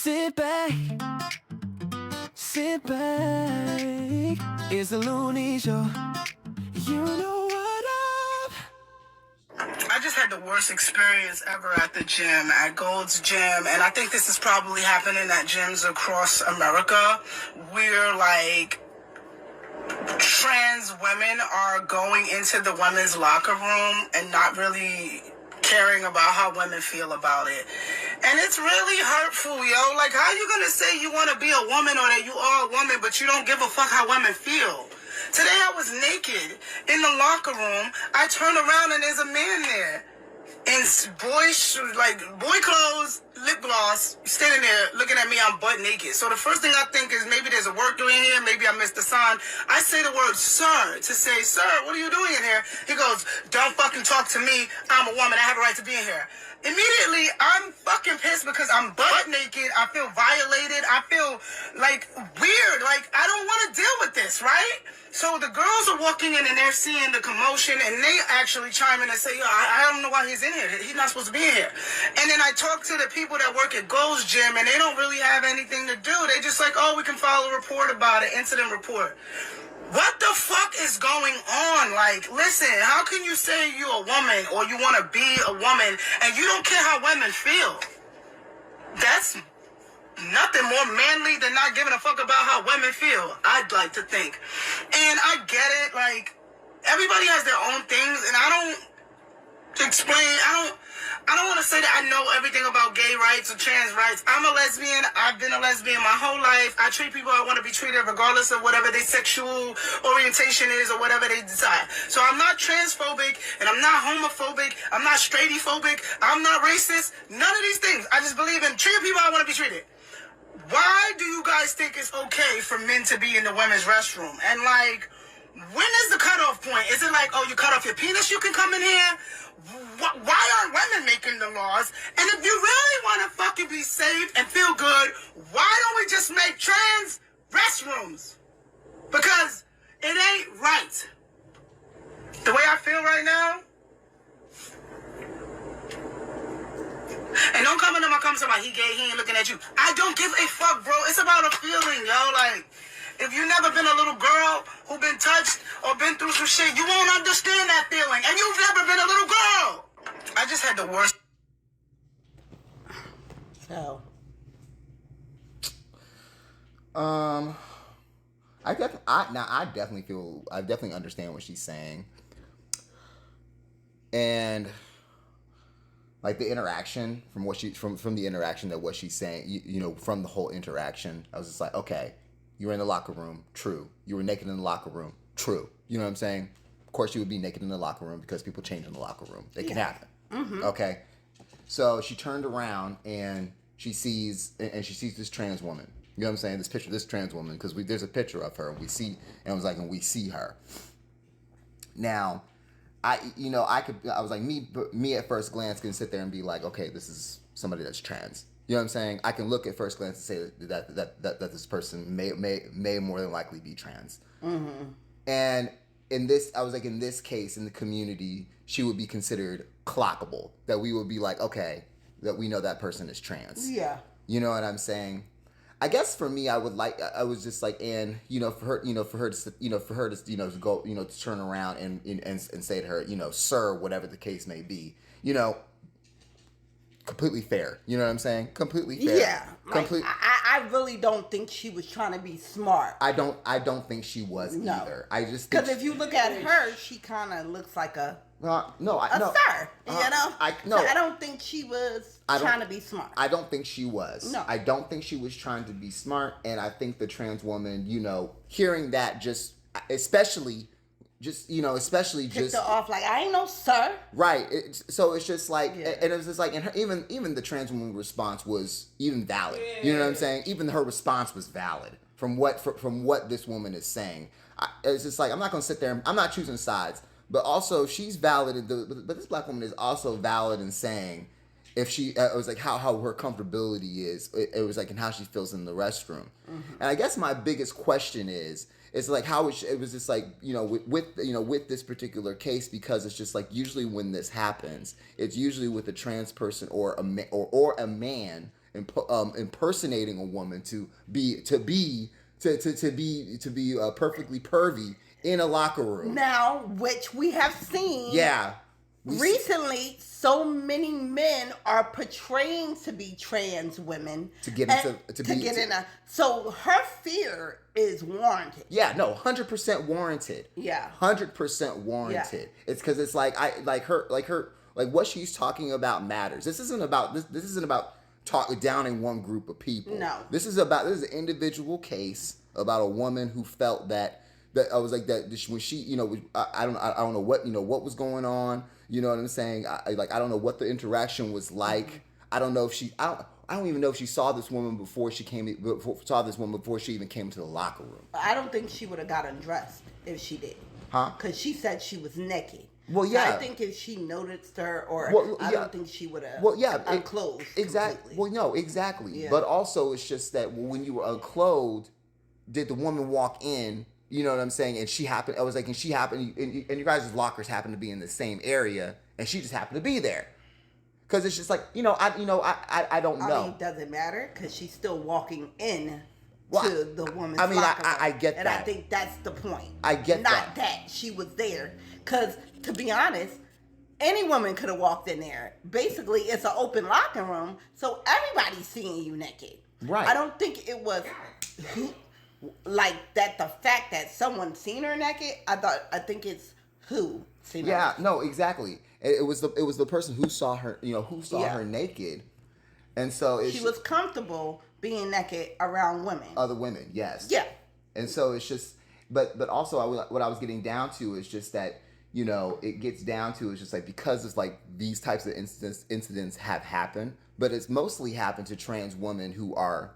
Sit back, sit back. It's the Looney Show. You know what up? I just had the worst experience ever at the gym, at Gold's Gym, and I think this is probably happening at gyms across America, where like trans women are going into the women's locker room and not really caring about how women feel about it. And it's really hurtful, yo. Like, how you gonna say you want to be a woman or that you are a woman, but you don't give a fuck how women feel? Today I was naked in the locker room. I turn around and there's a man there in boy shoes, like boy clothes, lip gloss, standing there looking at me. I'm butt naked. So the first thing I think is maybe there's a work doing here. Maybe I missed the sign. I say the word sir to say, sir, what are you doing in here? He goes, don't fucking talk to me. I'm a woman. I have a right to be in here. Immediately, I'm fucking pissed because I'm butt naked. I feel violated. I feel like weird. Like, I don't want to deal with this, right? So the girls are walking in and they're seeing the commotion and they actually chime in and say, yo, I don't know why he's in here. He's not supposed to be in here. And then I talk to the people that work at Gold's Gym and they don't really have anything to do. They just like, oh, we can file a report about it, incident report. What the fuck is going on? Like, listen, how can you say you're a woman or you want to be a woman and you don't care how women feel? That's nothing more manly than not giving a fuck about how women feel, I'd like to think. And I get it, like, everybody has their own things, and I don't want to say that I know everything about gay rights or trans rights. I'm a lesbian. I've been a lesbian my whole life. I treat people I want to be treated regardless of whatever their sexual orientation is or whatever they decide. So I'm not transphobic and I'm not homophobic. I'm not straightphobic. I'm not racist. None of these things. I just believe in treating people I want to be treated. Why do you guys think it's okay for men to be in the women's restroom? And like, when is the cutoff point? Is it like, oh, you cut off your penis, you can come in here? Why aren't women making the laws? And if you really want to fucking be safe and feel good, why don't we just make trans restrooms? Because it ain't right. The way I feel right now. And don't come into my comments about he gay, he ain't looking at you. I don't give a fuck, bro. It's about a feeling, yo. Like, if you never been a little girl who been touched or been through some shit, you won't understand that feeling. And you've never been a little girl. I just had the worst. So. I definitely understand what she's saying. And like the interaction from the interaction that what she's saying, you know, from the whole interaction, I was just like, okay, you were in the locker room, true. You were naked in the locker room, true. You know what I'm saying? Of course you would be naked in the locker room because people change in the locker room. They can happen. Mm-hmm. Okay. So she turned around and she sees this trans woman. You know what I'm saying? This trans woman, because there's a picture of her and we see her. Now, I was like, me at first glance can sit there and be like, okay, this is somebody that's trans. You know what I'm saying? I can look at first glance and say that this person may more than likely be trans. Mm-hmm. And in this case, in the community, she would be considered clockable. That we would be like, okay, that we know that person is trans. Yeah. You know what I'm saying? I guess for me, I was just like, and for her to go, to turn around and say to her, sir, whatever the case may be, completely fair. You know what I'm saying? Completely fair. Yeah. I really don't think she was trying to be smart. I don't think she was either. I just because if you look at her, she kind of looks like a sir. I don't think she was trying to be smart. I don't think she was. No. I don't think she was trying to be smart, and I think the trans woman, hearing that especially picked her off like, I ain't no sir. Right. So it's just like, and it was just like, and even the trans woman response was even valid. Yeah. You know what I'm saying? Even her response was valid from what this woman is saying. It's just like, I'm not going to sit there. I'm not choosing sides, but also she's valid. But this black woman is also valid in saying, if she, it was like how her comfortability is. It was like, and how she feels in the restroom. Mm-hmm. And I guess my biggest question is like how it was just like, with this particular case, because it's just like usually when this happens, it's usually with a trans person or a man impersonating a woman to be perfectly pervy in a locker room. Now, which we have seen. Yeah. Recently, so many men are portraying to be trans women to get into so her fear is warranted. Yeah, no, 100% warranted. Yeah, 100% warranted. Yeah. It's because it's like what she's talking about matters. This isn't about this isn't about downing one group of people. No, this is an individual case about a woman who felt that I was like that when she I don't know what was going on. You know what I'm saying? I don't know what the interaction was like. Mm-hmm. I don't know if I don't even know if she saw this woman before she even came into the locker room. I don't think she would have got undressed if she did. Huh? Because she said she was naked. Well, yeah. So I think if she noticed her, I don't think she would have. Unclothed. Exactly. Completely. Well, no, exactly. Yeah. But also, it's just that when you were unclothed, did the woman walk in? You know what I'm saying? And she happened. I was like, and your guys' lockers happened to be in the same area, and she just happened to be there. Because it's just like I don't know. I mean, does it matter? Because she's still walking in to the woman's locker room. I get that. And I think that's the point. I get that. Not that she was there. Because, to be honest, any woman could have walked in there. Basically, it's an open locker room, so everybody's seeing you naked. Right. I don't think it was like that. The fact that someone seen her naked, I think it's who seen her. Yeah, no, exactly. It was the person who saw her, her naked, and so she was comfortable being naked around women. Other women, yes. Yeah. And so it's just, but also what I was getting down to is just that it gets down to is just like because it's like these types of incidents have happened, but it's mostly happened to trans women who aren't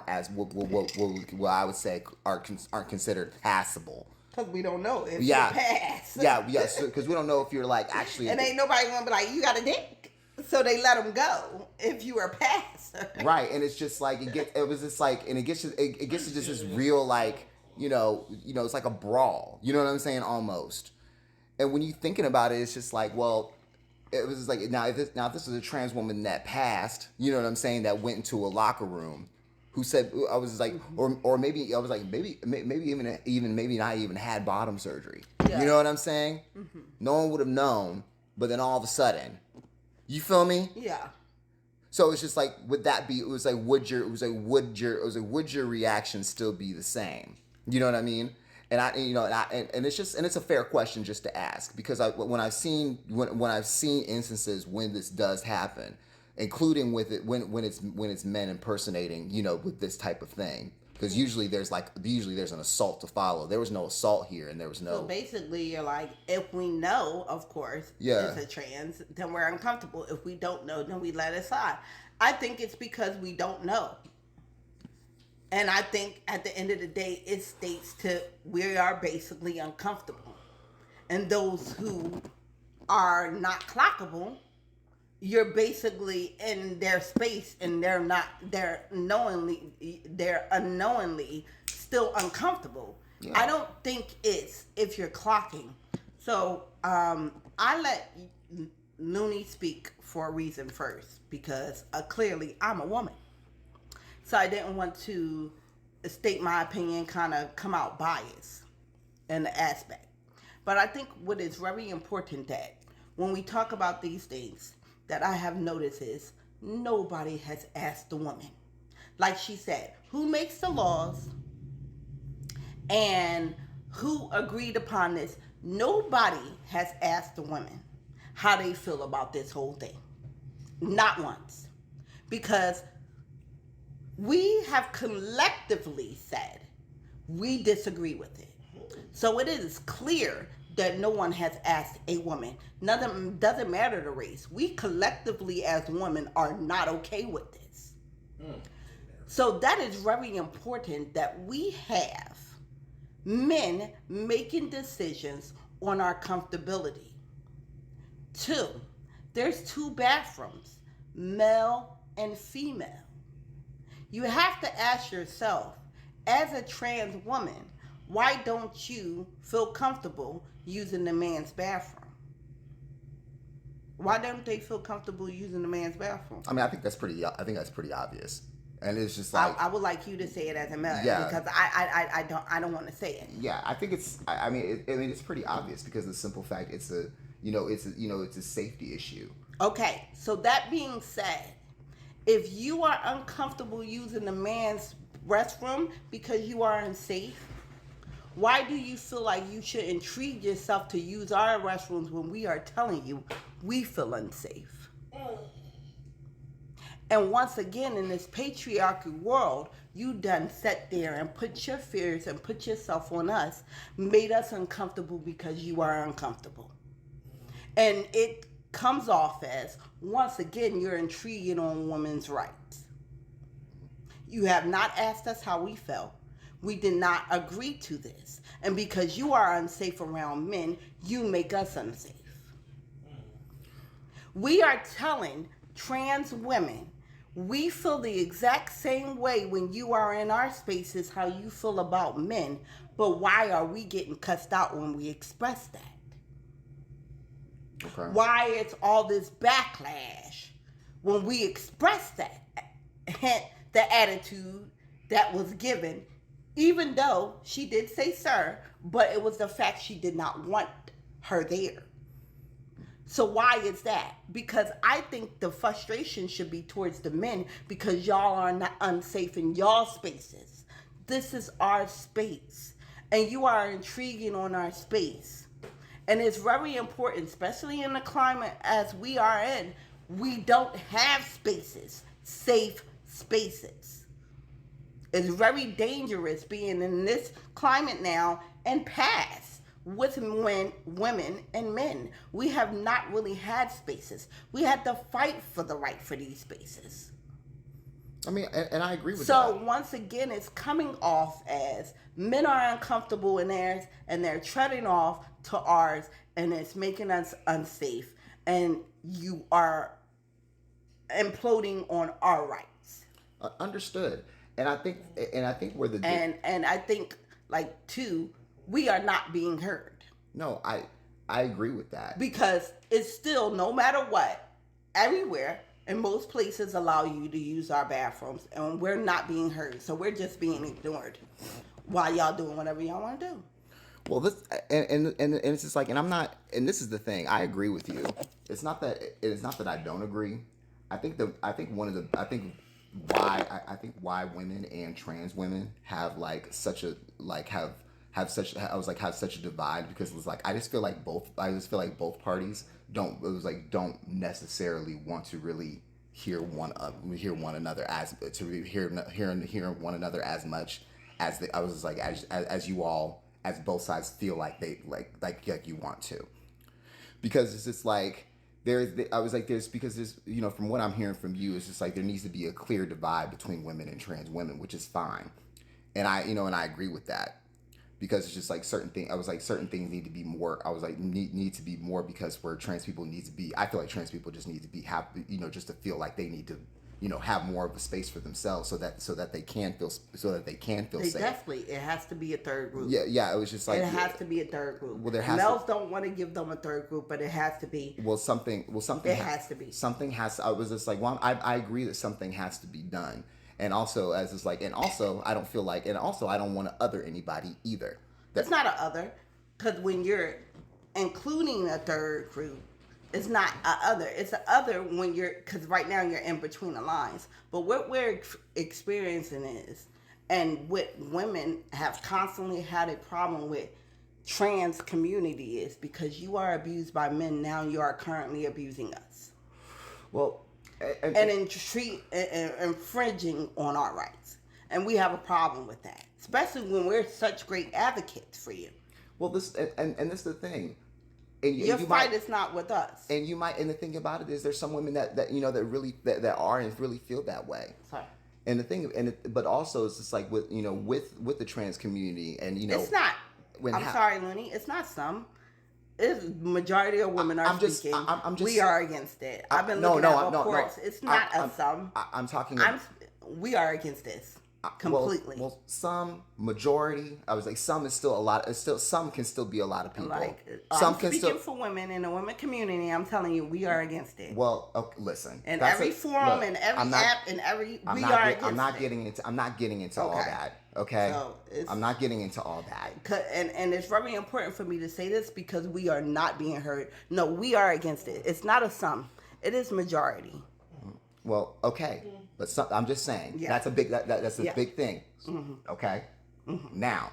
as what I would say aren't considered passable. Because we don't know if you're passed. Because we don't know if you're like actually. And ain't nobody gonna be like, you got a dick. So they let them go if you were passed. Right, and it's just like it gets to just this real like it's like a brawl. You know what I'm saying? Almost. And when you're thinking about it, it's just like, well, it was just like now if this was a trans woman that passed, you know what I'm saying, that went into a locker room. Who said I was like, or maybe I was like maybe not even had bottom surgery. Yeah. You know what I'm saying? Mm-hmm. No one would have known, but then all of a sudden, you feel me? Yeah. So it's just like, would that be? It was like, would your reaction still be the same? You know what I mean? And it's a fair question just to ask because when I've seen instances when this does happen. Including with it when it's men impersonating, with this type of thing, because usually there's an assault to follow. There was no assault here, and there was no. So basically, you're like, if we know, of course, it's a trans, then we're uncomfortable. If we don't know, then we let it slide. I think it's because we don't know, and I think at the end of the day, it states we are basically uncomfortable, and those who are not clockable. You're basically in their space and they're unknowingly still uncomfortable. Yeah. I don't think it's if you're clocking. So I let Looney speak for a reason first because clearly I'm a woman. So I didn't want to state my opinion, kind of come out biased in the aspect. But I think what is very important that when we talk about these things, that I have noticed is nobody has asked the woman. Like she said, who makes the laws and who agreed upon this? Nobody has asked the women how they feel about this whole thing. Not once. Because we have collectively said we disagree with it. So it is clear that no one has asked a woman. Nothing doesn't matter the race. We collectively as women are not okay with this. So that is very important that we have men making decisions on our comfortability. 2, there's 2 bathrooms, male and female. You have to ask yourself, as a trans woman, why don't you feel comfortable using the man's bathroom? Why don't they feel comfortable using the man's bathroom? I mean, I think that's pretty obvious, and it's just like I would like you to say it as a man, Yeah. because I don't want to say it. yeah, I think it's. I mean, it's pretty obvious because of the simple fact it's a safety issue. Okay, so that being said, if you are uncomfortable using the man's restroom because you are unsafe, why do you feel like you should intrigue yourself to use our restrooms when we are telling you we feel unsafe? And once again, in this patriarchy world, you done sat there and put your fears and put yourself on us, made us uncomfortable because you are uncomfortable. And it comes off as, once again, you're intriguing on women's rights. You have not asked us how we felt. We did not agree to this. And because you are unsafe around men, you make us unsafe. We are telling trans women, we feel the exact same way when you are in our spaces how you feel about men, but why are we getting cussed out when we express that? Okay. Why it's all this backlash when we express that, the attitude that was given, even though she did say sir, but it was the fact she did not want her there. So why is that? Because I think the frustration should be towards the men, because y'all are not unsafe in y'all spaces. This is our space, and you are intriguing on our space. And it's very important, especially in the climate as we are in, we don't have spaces, safe spaces. It's very dangerous being in this climate now and past with women and men. We have not really had spaces. We had to fight for the right for these spaces. I mean, and I agree with that. So once again, it's coming off as men are uncomfortable in theirs and they're treading off to ours, and it's making us unsafe, and you are imploding on our rights. Understood. And I think where the and I think, like, too, we are not being heard. No, I agree with that. Because it's still, no matter what, everywhere and most places allow you to use our bathrooms, and we're not being heard. So we're just being ignored while y'all doing whatever y'all want to do. Well, this and it's just like, and I'm not, and this is the thing. I agree with you. It's not that I don't agree. I think why women and trans women have like such a have such a divide, because it was like I just feel like both parties don't necessarily want to really hear one another as much as you all, as both sides feel like they like you want to, because it's just like because from what I'm hearing from you, it's just like there needs to be a clear divide between women and trans women, which is fine, and I agree with that, because it's just like certain things need to be more. I was like need to be more, because where trans people need to be, I feel like trans people just need to be just to feel like they need to have more of a space for themselves, so that they can feel safe. Definitely, it has to be a third group. Yeah. It was just like it has to be a third group. Well, there has Males don't want to give them a third group, but it has to be. Something. It has to be. Something has. I was just like, well, I agree that something has to be done, and also I don't feel like, and also I don't want to other anybody either. It's not a other, because when you're including a third group, it's not a other. It's a other when because right now you're in between the lines. But what we're experiencing is, and what women have constantly had a problem with trans community is, because you are abused by men, now you are currently abusing us. Well, and infringing on our rights. And we have a problem with that, especially when we're such great advocates for you. Well, this and this is the thing. And your fight is not with us. And the thing about it is, there's some women that really are and really feel that way. Sorry. And the thing, but also it's just like with the trans community, and it's not. Sorry, Looney. It's not some. It's majority of women are speaking. We are against it. I've been looking at reports. It's not some. I'm talking. We are against this. completely. Well, some majority. I was like, some is still a lot. It's still some can still be a lot of people. Like, some I'm can speaking still. for women in the women community. I'm telling you, we are against it. Well, okay, listen. In That's every forum, in every app, in every, we are against I'm not it. getting into. I'm not getting into all Okay. that. Okay. So I'm not getting into all that. And it's very important for me to say this because we are not being heard. No, we are against it. It's not a some. It is majority. Well, okay, but I'm just saying Yeah. that's a big that's a Yeah. big thing. Okay. Now,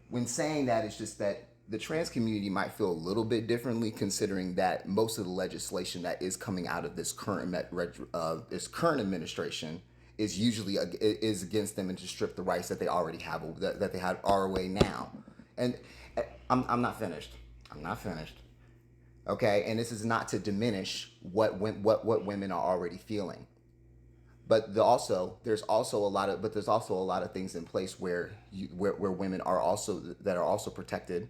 when saying that, it's just that the trans community might feel a little bit differently, considering that most of the legislation that is coming out of this current administration is usually is against them and to strip the rights that they already have that they had already now. And I'm not finished. I'm not finished. Okay, and this is not to diminish what women are already feeling. But there's also a lot of things in place where women are also protected.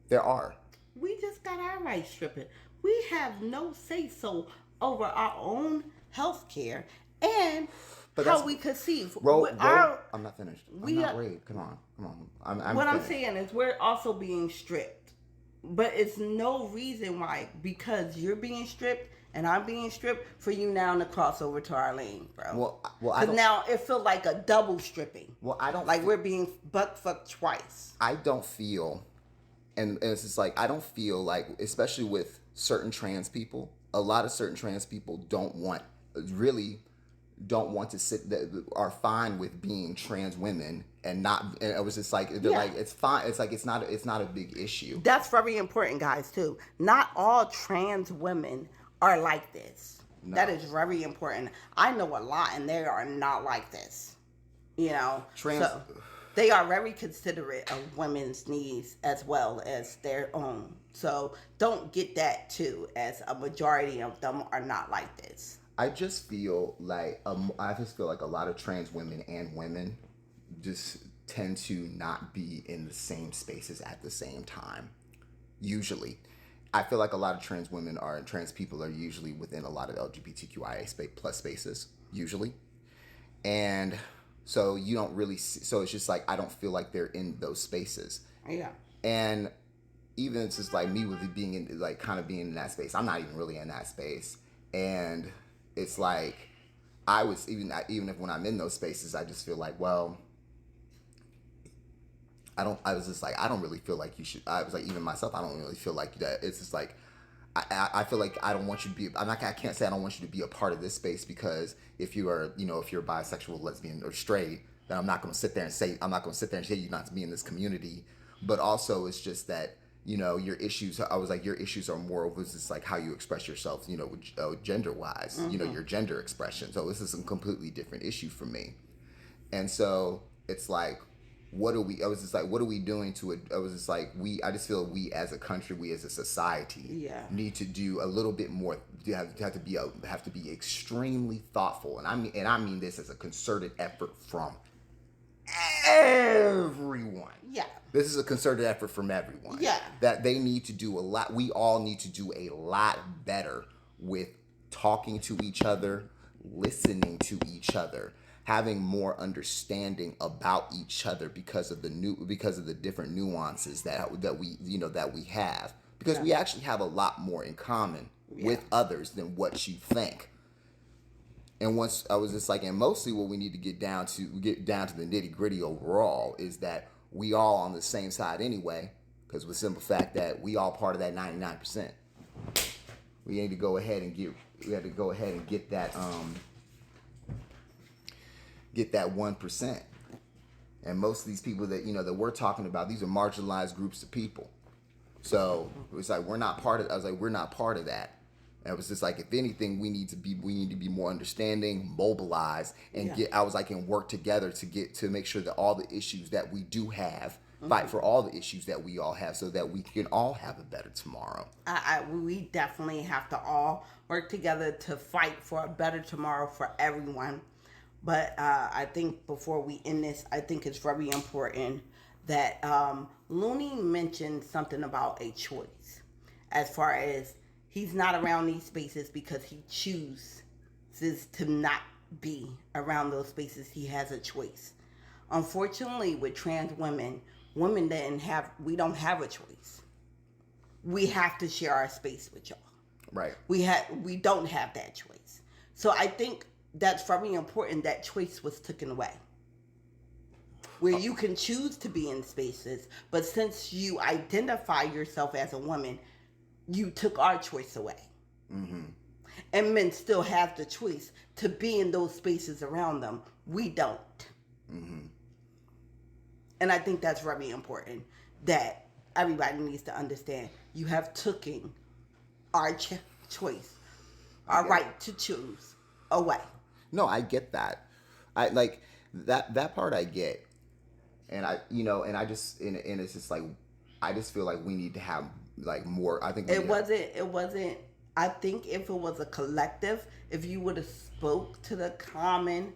There are. We just got our rights stripped. We have no say so over our own health care and how we conceive. I'm not finished. I'm not raped. Come on. I'm saying is we're also being stripped. But it's no reason why, because you're being stripped and I'm being stripped, for you now to cross over to our lane, bro. Because now it feels like a double stripping. Well, I don't. Like we're being butt fucked twice. I don't feel, and it's just like, I don't feel like, especially with certain trans people, a lot of certain trans people really don't want to are fine with being trans women and not. And it was just like they're like, it's fine. It's like it's not a big issue. That's very important, guys. Too. Not all trans women are like this. No. That is very important. I know a lot, and they are not like this. You know, so they are very considerate of women's needs as well as their own. So don't get that too, as a majority of them are not like this. I just feel like a lot of trans women and women just tend to not be in the same spaces at the same time. Usually, I feel like a lot of trans people are usually within a lot of LGBTQIA plus spaces usually, and so you don't really so it's just like I don't feel like they're in those spaces. Yeah. And even it's just like me with being in like kind of being in that space. I'm not even really in that space, and it's like I was even if when I'm in those spaces, I just feel like, well, I was just like, I don't really feel like you should. I was like, even myself, I don't really feel like that. It's just like, I feel like I don't want you to be. I can't say I don't want you to be a part of this space, because if you are, if you're bisexual, lesbian, or straight, then I'm not going to sit there and say you not to be in this community. But also, it's just that, your issues. I was like, your issues are more of just like how you express yourself, gender wise, your gender expression. So this is a completely different issue for me, and so it's like. What are we doing to it? I was just like, I just feel we as a country, we as a society need to do a little bit more. Have to be extremely thoughtful. And I mean this as a concerted effort from everyone. Yeah. This is a concerted effort from everyone. Yeah. That they need to do a lot. We all need to do a lot better with talking to each other, listening to each other, having more understanding about each other because of the different nuances that we have, because we actually have a lot more in common with others than what you think. And once I was just like, and mostly what we need to get down to the nitty gritty overall is that we all on the same side anyway, because with the simple fact that we all part of that 99%. We need to go ahead and get that get that 1%. And most of these people that that we're talking about, these are marginalized groups of people. So it was like we're not part of that. And it was just like, if anything, we need to be more understanding, mobilized, and and work together to make sure that all the issues that we do have, fight for all the issues that we all have, so that we can all have a better tomorrow. We definitely have to all work together to fight for a better tomorrow for everyone. But I think before we end this, I think it's very important that Looney mentioned something about a choice, as far as he's not around these spaces because he chooses to not be around those spaces, he has a choice. Unfortunately, with trans women, we don't have a choice. We have to share our space with y'all. Right. We don't have that choice. So I think that's very important that choice was taken away. Where you can choose to be in spaces, but since you identify yourself as a woman, you took our choice away. Mm-hmm. And men still have the choice to be in those spaces around them. We don't. Mm-hmm. And I think that's very important that everybody needs to understand. You have taken our choice, our right to choose away. No, I get that. I like that part I get. And it's just like, I just feel like we need to have like more. I think it wasn't. I think if it was a collective, if you would have spoke to the common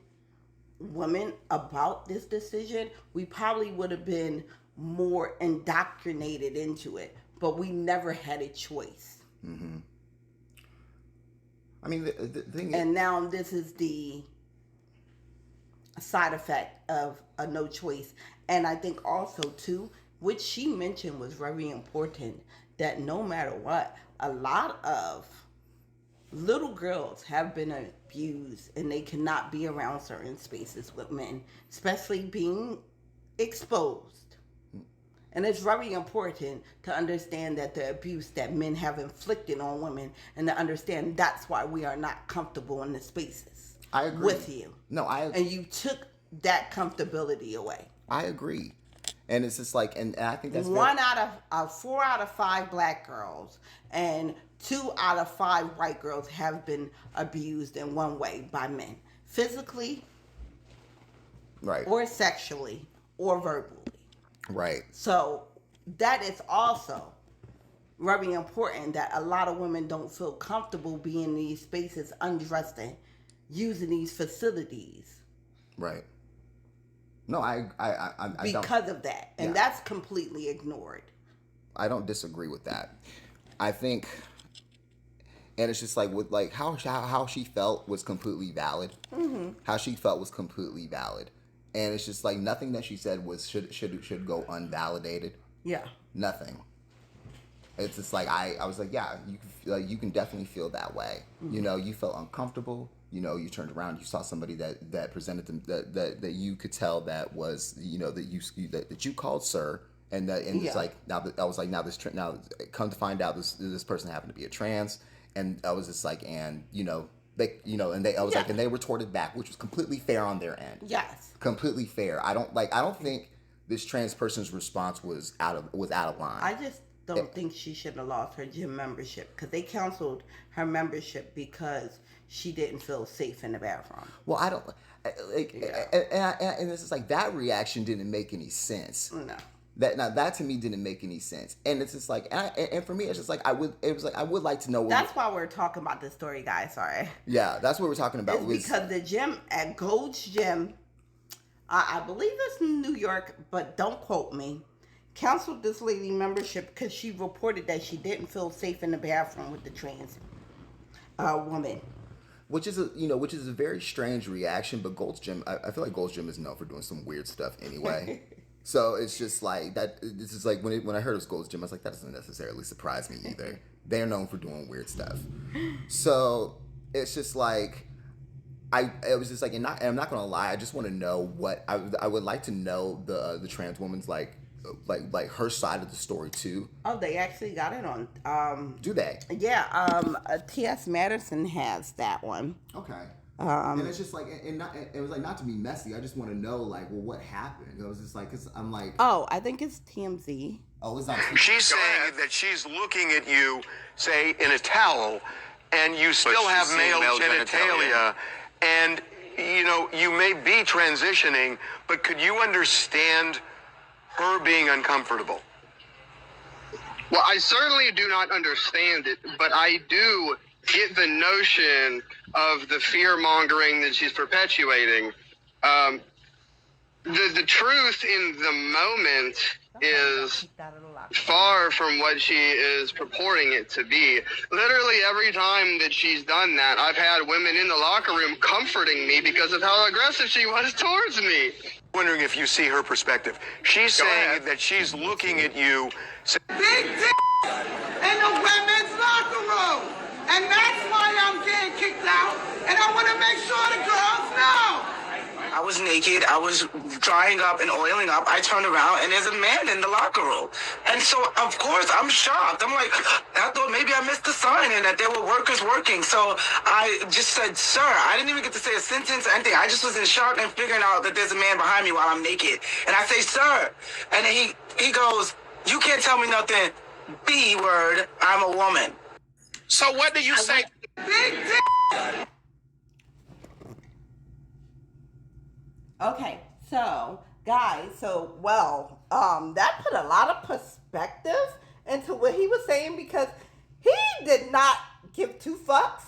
women about this decision, we probably would have been more indoctrinated into it. But we never had a choice. Mm-hmm. I mean, the thing is, and now this is the side effect of a no choice. And I think also too, which she mentioned was very important, that no matter what, a lot of little girls have been abused and they cannot be around certain spaces with men, especially being exposed. And it's very important to understand that the abuse that men have inflicted on women, and to understand that's why we are not comfortable in the spaces. I agree with you. No, I agree. And you took that comfortability away. I agree. And it's just like, and I think that's 4 out of 5 black girls and 2 out of 5 white girls have been abused in one way by men, physically, right, or sexually, or verbally. Right. So that is also very important, that a lot of women don't feel comfortable being in these spaces, undressing, using these facilities. Right. No, I because of that, and that's completely ignored. I don't disagree with that. I think, and it's just like with like how she felt was completely valid. Mm-hmm. How she felt was completely valid, and it's just like nothing that she said was should go unvalidated. Yeah. Nothing. It's just like I was like, yeah, you can definitely feel that way. Mm-hmm. You know, you felt uncomfortable. You know, you turned around, you saw somebody that presented them that you could tell that was, you know, that you called sir, and it's like now come to find out this person happened to be a trans, and I was just like, and and they retorted back, which was completely fair on their end. Yes, completely fair. I don't think this trans person's response was out of line. I just don't think she should have lost her gym membership, because they canceled her membership because she didn't feel safe in the bathroom. Well, I don't like, and it's just like that reaction didn't make any sense. No, that to me didn't make any sense, and it's just like, and for me, it's just like I would like to know. That's why we're talking about this story, guys. Sorry. Yeah, that's what we're talking about. It's because the gym at Gold's Gym, I believe it's in New York, but don't quote me, canceled this lady membership because she reported that she didn't feel safe in the bathroom with the trans woman. Which is a very strange reaction, but Gold's Gym, I feel like Gold's Gym is known for doing some weird stuff anyway. So it's just like that. This is like when I heard it was Gold's Gym, I was like, that doesn't necessarily surprise me either. They're known for doing weird stuff. So it's just like, it was just like, and I'm not gonna lie, I just want to know what I would like to know the trans woman's like her side of the story too. Oh, they actually got it on. Do they? Yeah. T.S. Madison has that one. Okay. And it's just like, it was like, not to be messy, I just want to know like, well, what happened? It was just like, cause I'm like, oh, I think it's TMZ. Oh, it's not. She's saying that she's looking at you, say, in a towel, and you still have male genitalia, and you may be transitioning, but could you understand her being uncomfortable? Well, I certainly do not understand it, but I do get the notion of the fear mongering that she's perpetuating. the truth in the moment is far from what she is purporting it to be. Literally every time that she's done that, I've had women in the locker room comforting me because of how aggressive she was towards me. Wondering if you see her perspective. She's saying that she's looking at you. Big dick in the women's locker room. And that's why I'm getting kicked out. And I want to make sure the girls know. I was naked. I was drying up and oiling up. I turned around and there's a man in the locker room. And so, of course, I'm shocked. I'm like, I thought maybe I missed the sign and that there were workers working. So I just said, sir. I didn't even get to say a sentence or anything. I just was in shock and figuring out that there's a man behind me while I'm naked. And I say, sir. And then he goes, you can't tell me nothing. B word. I'm a woman. So what do you say? Big dick. Okay, so guys, that put a lot of perspective into what he was saying because he did not give two fucks.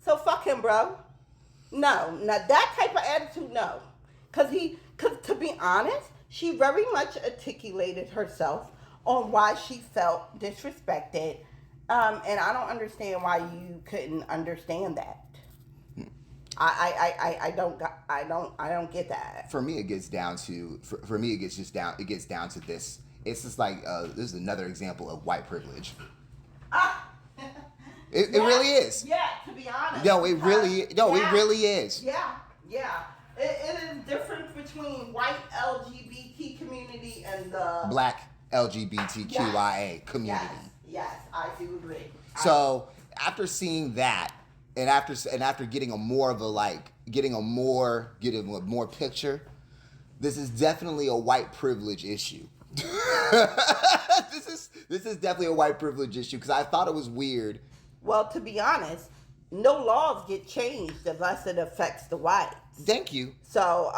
So fuck him, bro. No, not that type of attitude, no. Cause to be honest, she very much articulated herself on why she felt disrespected. And I don't understand why you couldn't understand that. I don't get that. For me, it gets down to it gets down to this. It's just like this is another example of white privilege. It really is. Yeah, to be honest. It really is. Yeah. It is difference between white LGBT community and the black LGBTQIA community. Yes, I do agree. So after seeing that, and after getting a more picture, this is definitely a white privilege issue. This is definitely a white privilege issue because I thought it was weird. Well, to be honest, no laws get changed unless it affects the whites. Thank you. So,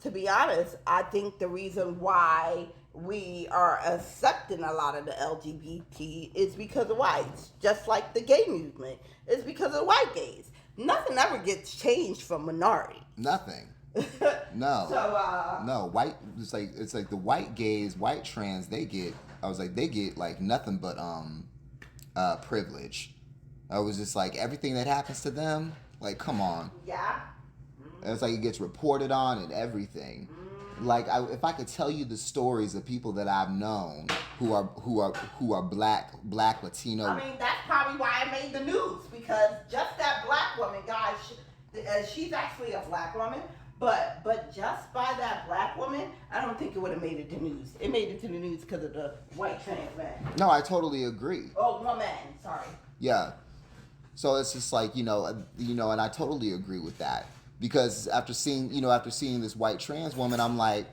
to be honest, I think the reason why we are accepting a lot of the LGBT is because of whites. Just like the gay movement is because of white gays. Nothing ever gets changed for minority. Nothing. No. So, no, white. It's like the white gays, white trans. They get like nothing but privilege. I was just like everything that happens to them. Like, come on. Yeah. It's like it gets reported on and everything. Like if I could tell you the stories of people that I've known who are black Latino. I mean, that's probably why I made the news because just that black woman, guys, she's actually a black woman, but just by that black woman, I don't think it would have made it to news. It made it to the news because of the white trans man. No, I totally agree. Oh, woman, sorry. Yeah. So it's just like, and I totally agree with that. Because after seeing this white trans woman, I'm like,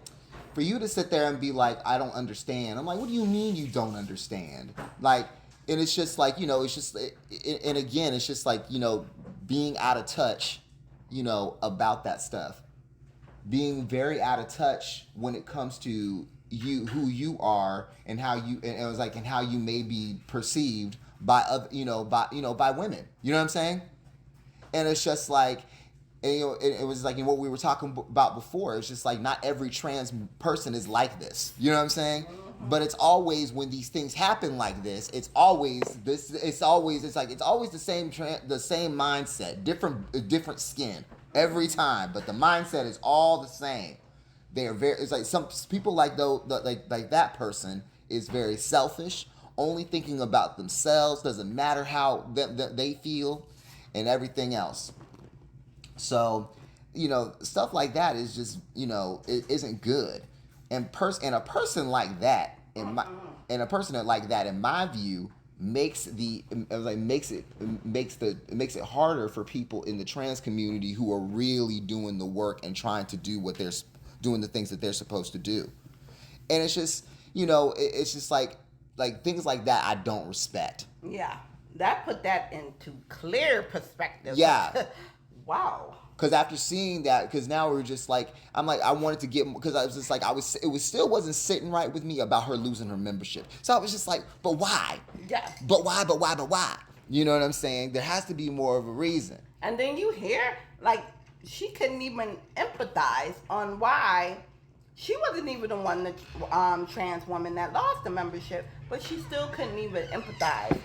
for you to sit there and be like, I don't understand. I'm like, what do you mean you don't understand? Like, and it's just like, it's just, and again, it's just like, being out of touch, about that stuff. Being very out of touch when it comes to you, who you are, and how you, and it was like, and how you may be perceived by other, by women. You know what I'm saying? And it's just like, and it was like in what we were talking about before. It's just like not every trans person is like this. You know what I'm saying? But it's always when these things happen like this. It's always the same the same mindset, different skin every time. But the mindset is all the same. They are very. It's like some people like that person is very selfish, only thinking about themselves. Doesn't matter how they feel, and everything else. So, stuff like that is just, it isn't good. And a person like that, in my view, makes it harder for people in the trans community who are really doing the work and trying to do doing the things that they're supposed to do. And it's just, it's just like things like that I don't respect. Yeah, that put that into clear perspective. Yeah. Wow. Because after seeing that, because now we're just like, I'm like, I wanted to get, because I was just like, still wasn't sitting right with me about her losing her membership. So I was just like, but why? Yeah. But why? You know what I'm saying? There has to be more of a reason. And then you hear, like, she couldn't even empathize on why she wasn't even the one, the trans woman that lost the membership, but she still couldn't even empathize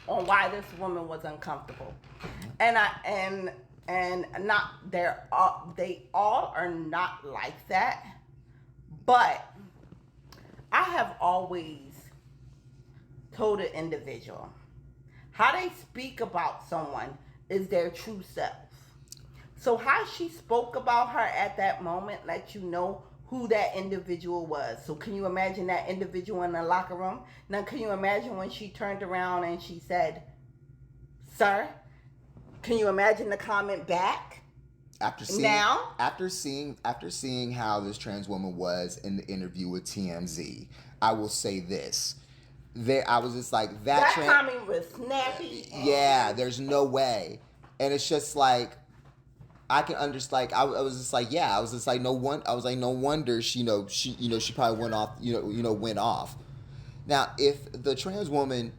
on why this woman was uncomfortable. And not they all are not like that, but I have always told an individual how they speak about someone is their true self. So how she spoke about her at that moment let you know who that individual was. So can you imagine that individual in the locker room? Now can you imagine when she turned around and she said, "Sir"? Can you imagine the comment back? After seeing how this trans woman was in the interview with TMZ, I will say this. I was just like that comment was snappy. Yeah, there's no way. And it's just like I can understand. Like I was just like, yeah, I was just like, no wonder she probably went off. Now, if the trans woman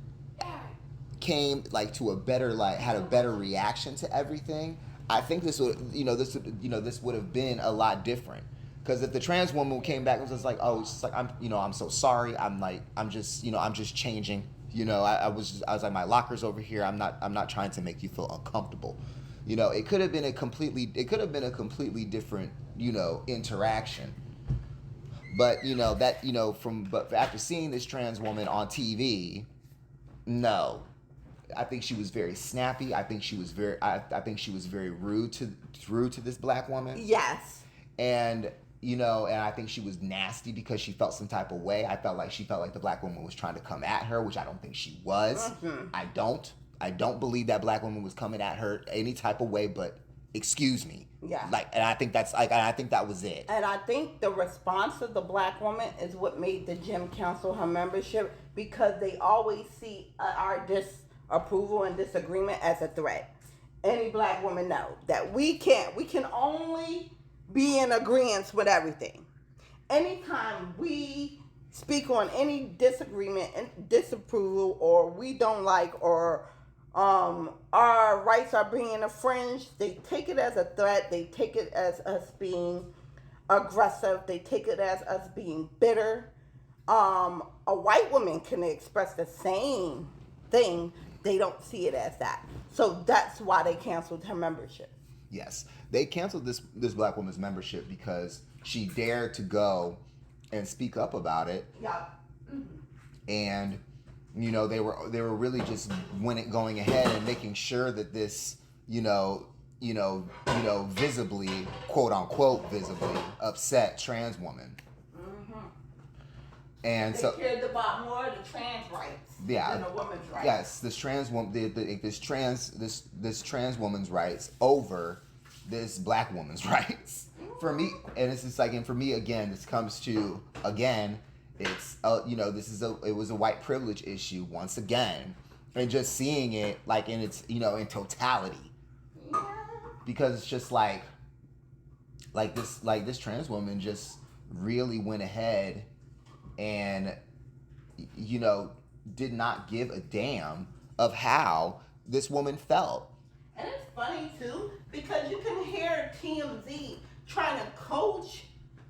came like to a better, like had a better reaction to everything, I think this would have been a lot different. Because if the trans woman came back and was just like, oh, it's just like I'm so sorry. I'm just changing. I was like, my locker's over here. I'm not trying to make you feel uncomfortable. It could have been a completely different, interaction. But but after seeing this trans woman on TV, no, I think she was very snappy. I think she was very rude to this black woman. Yes. And and I think she was nasty because she felt some type of way. I felt like the black woman was trying to come at her, which I don't think she was. Mm-hmm. I don't believe that black woman was coming at her any type of way, but excuse me. Yeah. And I think that was it. And I think the response of the black woman is what made the gym cancel her membership, because they always see our disapproval and disagreement as a threat. Any black woman knows that we can only be in agreement with everything. Anytime we speak on any disagreement and disapproval, or we don't like, or our rights are being infringed, they take it as a threat. They take it as us being aggressive. They take it as us being bitter. A white woman can express the same thing. They don't see it as that. So that's why they canceled her membership. Yes, they canceled this black woman's membership because she dared to go and speak up about it. Yeah. Mm-hmm. And they were really just going ahead and making sure that this visibly, quote unquote visibly upset trans woman. Mm-hmm. And they so cared about more of the trans rights than the woman's rights. Yes, this trans woman, this trans woman's rights over this black woman's rights. For me, and it's just like, and for me again, this comes to it's it was a white privilege issue once again, and just seeing it like in its in totality, because it's just like this trans woman just really went ahead and did not give a damn of how this woman felt. And it's funny too, because you can hear TMZ trying to coach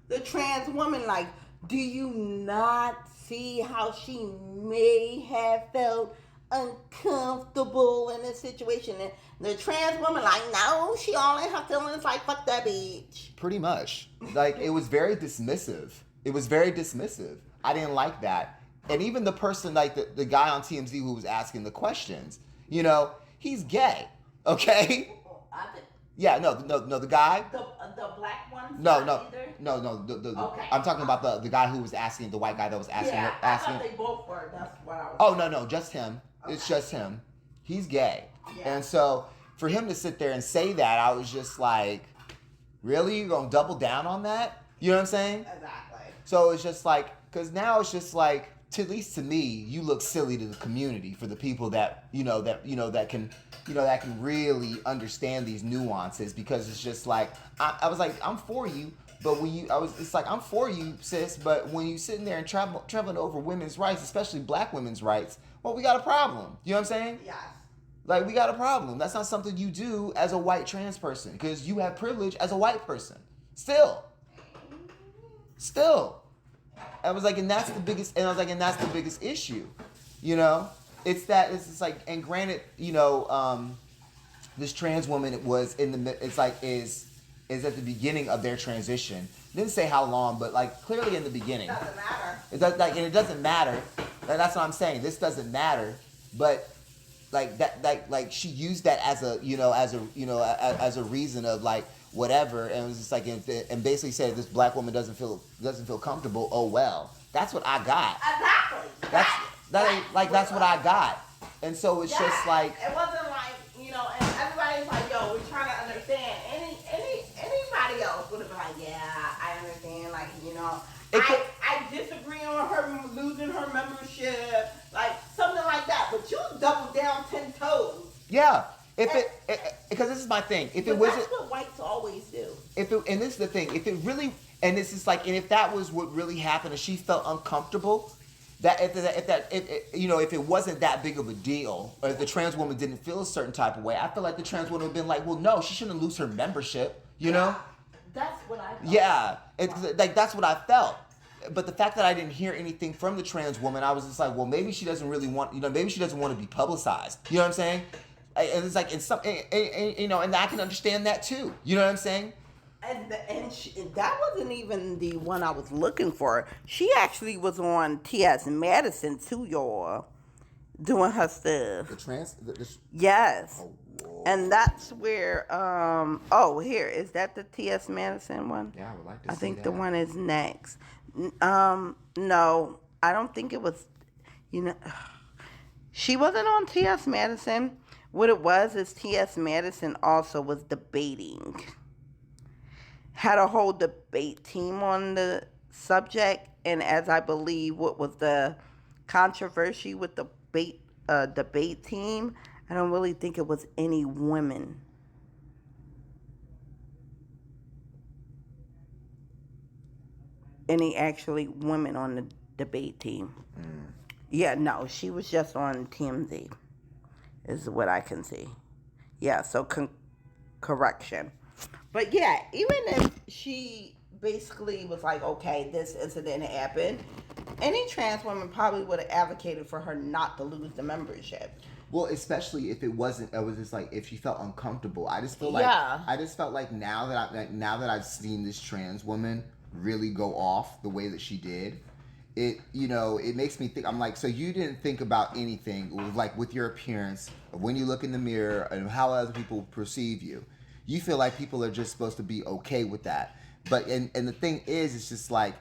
the trans woman, like, do you not see how she may have felt uncomfortable in this situation? And the trans woman, like, no, she all in her feelings, like, fuck that bitch. Pretty much. Like, it was very dismissive. I didn't like that. And even the person, like the guy on TMZ who was asking the questions, he's gay. Okay? Yeah, no, the guy. The black one? No. Okay. I'm talking about the guy who was asking, the white guy that was asking. Yeah, I thought they both were. That's what I was. Oh, no, just him. Okay. It's just him. He's gay. Yeah. And so for him to sit there and say that, I was just like, really? You're going to double down on that? You know what I'm saying? Exactly. So it's just like, because now it's just like, at least to me, you look silly to the community, for the people that can really understand these nuances, because it's just like, I was like, I'm for you, but it's like, I'm for you, sis, but when you sitting there and traveling over women's rights, especially black women's rights, well, we got a problem. You know what I'm saying? Yes. Like, we got a problem. That's not something you do as a white trans person, because you have privilege as a white person. Still. Still. I was like, and that's the biggest, and I was like, and that's the biggest issue, you know? It's just like, and granted, you know, this trans woman was is at the beginning of their transition. Didn't say how long, but like clearly in the beginning. Doesn't matter. It does, like, and it doesn't matter. That's what I'm saying. This doesn't matter, but like that, like she used that as a reason of like whatever, and it was just like, and basically said this black woman doesn't feel comfortable. Oh well, that's what I got. Exactly. That's what I got, and so it's just like it wasn't like, you know, and everybody's like, yo, we're trying to understand. Anybody else would have been like, yeah, I understand, like, you know, I disagree on her losing her membership, like something like that. But you double down 10 toes. Yeah. Because this is my thing. If it wasn't, that's what whites always do. And this is the thing. If it really, and this is like, and if that was what really happened, and she felt uncomfortable, if it wasn't that big of a deal, or if the trans woman didn't feel a certain type of way, I feel like the trans woman would have been like, well, no, she shouldn't lose her membership. You know? That's what I felt. Yeah, like that's what I felt. But the fact that I didn't hear anything from the trans woman, I was just like, well, maybe she doesn't really want, maybe she doesn't want to be publicized. You know what I'm saying? And it's like, and I can understand that too. You know what I'm saying? And that wasn't even the one I was looking for. She actually was on T.S. Madison too, y'all, doing her stuff. The trans? Yes. Oh, whoa. And that's where, here, is that the T.S. Madison one? Yeah, I would like to see I think that. the one is next. No, I don't think it was, she wasn't on T.S. Madison. What it was is T.S. Madison also was debating. Had a whole debate team on the subject, and as I believe what was the controversy with the debate team, I don't really think it was any women. Any actually women on the debate team. Yeah, no, she was just on TMZ, is what I can see. Yeah, so correction. But yeah, even if she basically was like, okay, this incident happened, any trans woman probably would have advocated for her not to lose the membership. Well, especially if it was just like, if she felt uncomfortable. I just felt like now that I've seen this trans woman really go off the way that she did, it makes me think, I'm like, so you didn't think about anything like with your appearance, of when you look in the mirror and how other people perceive you. You feel like people are just supposed to be okay with that. But and the thing is, it's just like,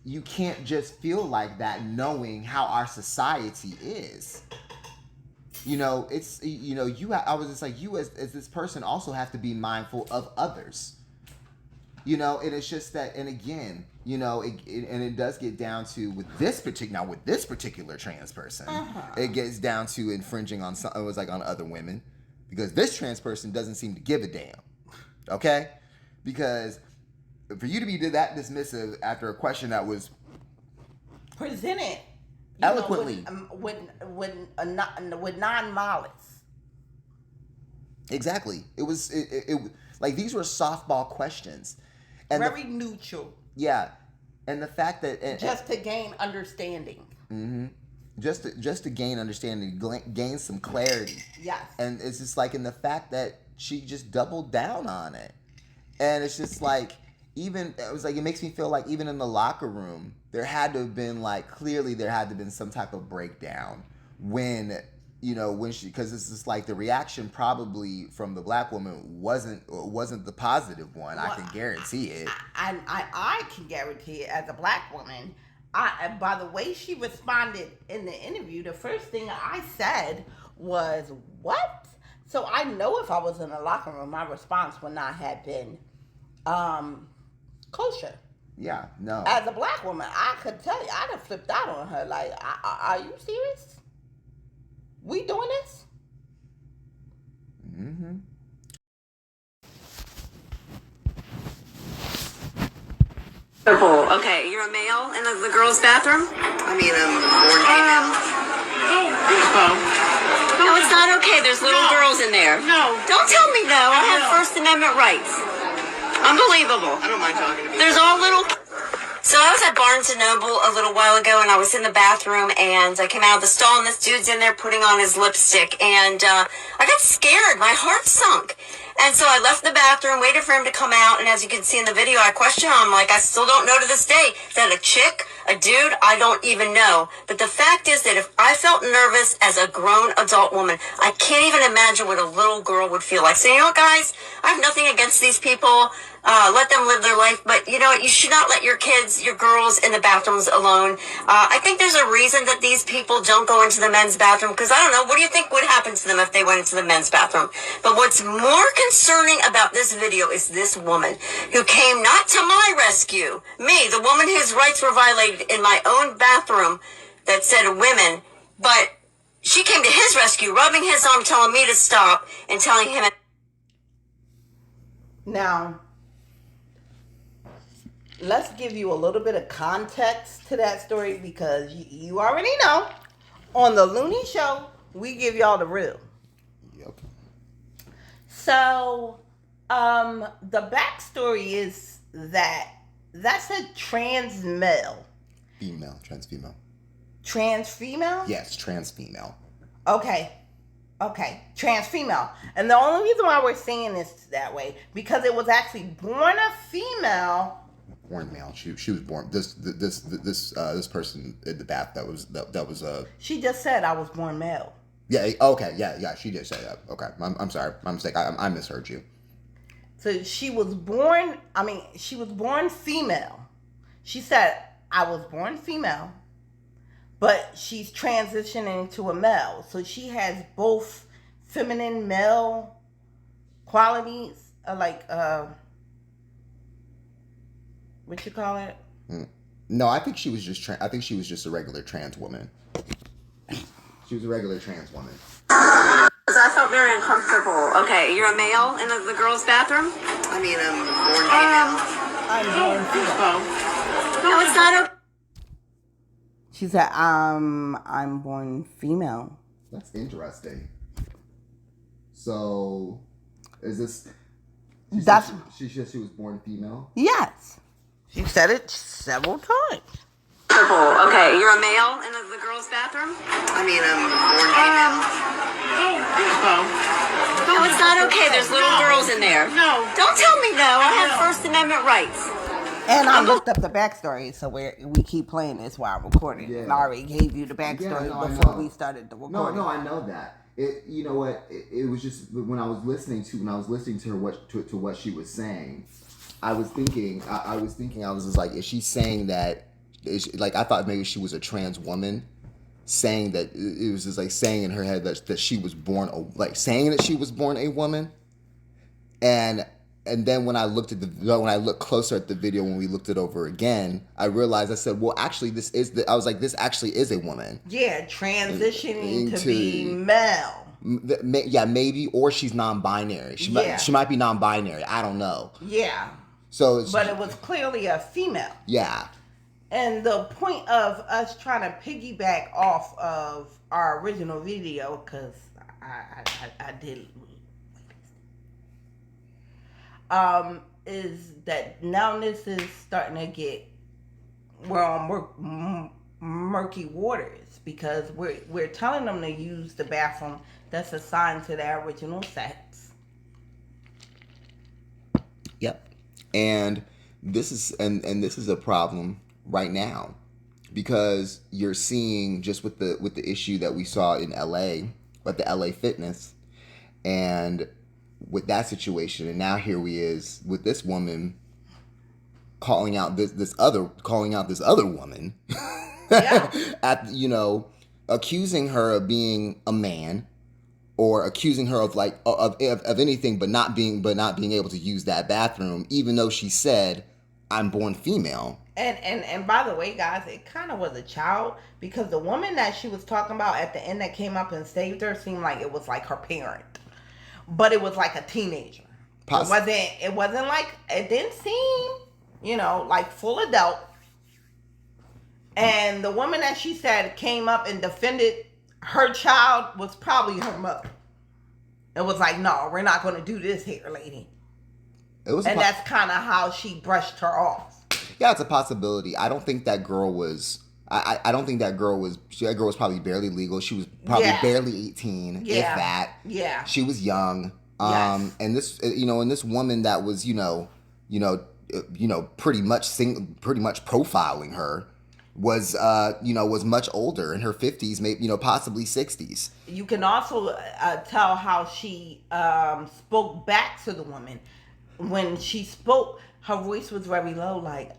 you can't just feel like that knowing how our society is. It's, I was just like, you as this person also have to be mindful of others. And it's just that, and again, it does get down to with this particular trans person, it gets down to infringing on some, it was like on other women, because this trans person doesn't seem to give a damn. Okay? Because for you to be that dismissive after a question that was presented eloquently with non-malice. Exactly. It was like, these were softball questions. And very neutral. Yeah. And the fact that just to gain understanding. Mm-hmm. Just to gain understanding, gain some clarity. Yes. And it's just like, in the fact that she just doubled down on it. And it's just like, it makes me feel like even in the locker room, there had to have been clearly there had to have been some type of breakdown when she, because it's just like the reaction probably from the black woman wasn't the positive one. Well, I can guarantee it. I can guarantee it as a black woman. By the way she responded in the interview, the first thing I said was, what? So I know if I was in a locker room, my response would not have been kosher. Yeah, no. As a black woman, I could tell you, I'd have flipped out on her. Like, are you serious? We doing this? Mm-hmm. Okay, you're a male in the girls' bathroom? I mean, I'm born female. No, it's not okay. There's little girls in there. No. Don't tell me no. I have First Amendment rights. Unbelievable. I don't mind talking to people. There's all little... I was at Barnes & Noble a little while ago, and I was in the bathroom, and I came out of the stall, and this dude's in there putting on his lipstick, and I got scared. My heart sunk. And so I left the bathroom, waited for him to come out, and as you can see in the video, I questioned him. Like, I still don't know to this day. Is that a chick? A dude? I don't even know. But the fact is that if I felt nervous as a grown adult woman, I can't even imagine what a little girl would feel like. So, you know what, guys? I have nothing against these people. Let them live their life. But, you know what? You should not let your kids, your girls, in the bathrooms alone. I think there's a reason that these people don't go into the men's bathroom. Because, I don't know, what do you think would happen to them if they went into the men's bathroom? But what's more concerning about this video is this woman who came not to my rescue, me, the woman whose rights were violated in my own bathroom that said women, but she came to his rescue, rubbing his arm, telling me to stop, and telling him... Now, let's give you a little bit of context to that story, because you already know, on the Looney Show, we give y'all the real. Yep. So, the backstory is that that's a trans male. Female, trans female. Trans female? Yes, trans female. Okay, trans female. And the only reason why we're saying this that way, because it was actually born a female. Born male. She was born. This person in the bath that was. She just said I was born male. Yeah. Okay. Yeah. She did say that. Okay. I'm sorry. My mistake. I misheard you. So she was born. She was born female. She said I was born female, but she's transitioning to a male. So she has both feminine, male qualities, what you call it? No, I think she was just. I think she was just a regular trans woman. She was a regular trans woman. I felt very uncomfortable. Okay, you're a male in the girls' bathroom? I mean, I'm born female. I'm born female. No, it's not okay. She said, I'm born female. That's interesting. So, is this? She said she was born female. Yes, she said it several times. Okay, you're a male in the girls' bathroom? I mean, I'm born female. No, it's not okay. There's little girls in there. No. Don't tell me no. I have First Amendment rights. And I looked up the backstory, so we keep playing this while I'm recording. Yeah. And I already gave you the backstory before we started the recording. No, I know that. You know what? It was just when I was listening to her what she was saying, I was thinking. I was just like, is she saying that? I thought maybe she was a trans woman, saying that it was just like saying in her head that she was born saying that she was born a woman, and then when I looked closer at the video, when we looked it over again, I realized, I said, well, actually, this actually is a woman. Yeah, transitioning to be male. Yeah, maybe, or she's non-binary. She might be non-binary. I don't know. Yeah. So, but it was clearly a female. Yeah. And the point of us trying to piggyback off of our original video, because I did, is that now this is starting to get, we're on murky waters, because we're telling them to use the bathroom that's assigned to their original sex. Yep. And this is a problem right now, because you're seeing, just with the issue that we saw in LA, with the LA Fitness, and with that situation, and now here we is with this woman calling out this other woman, yeah. Accusing her of being a man, or accusing her of anything but not being able to use that bathroom, even though she said, I'm born female. And by the way, guys, it kind of was a child, because the woman that she was talking about at the end that came up and saved her seemed like it was like her parent, but it was like a teenager. It wasn't like, it didn't seem, like full adult. And the woman that she said came up and defended her child was probably her mother. It was like, no, we're not going to do this here, lady. And that's kind of how she brushed her off. Yeah, it's a possibility. I don't think that girl was. I don't think that girl was. That girl was probably barely legal. She was probably barely 18, if that. Yeah. She was young. Yes. And this, and this woman that was, pretty much profiling her was, was much older, in her 50s, maybe, possibly 60s. You can also tell how she spoke back to the woman. When she spoke, her voice was very low, like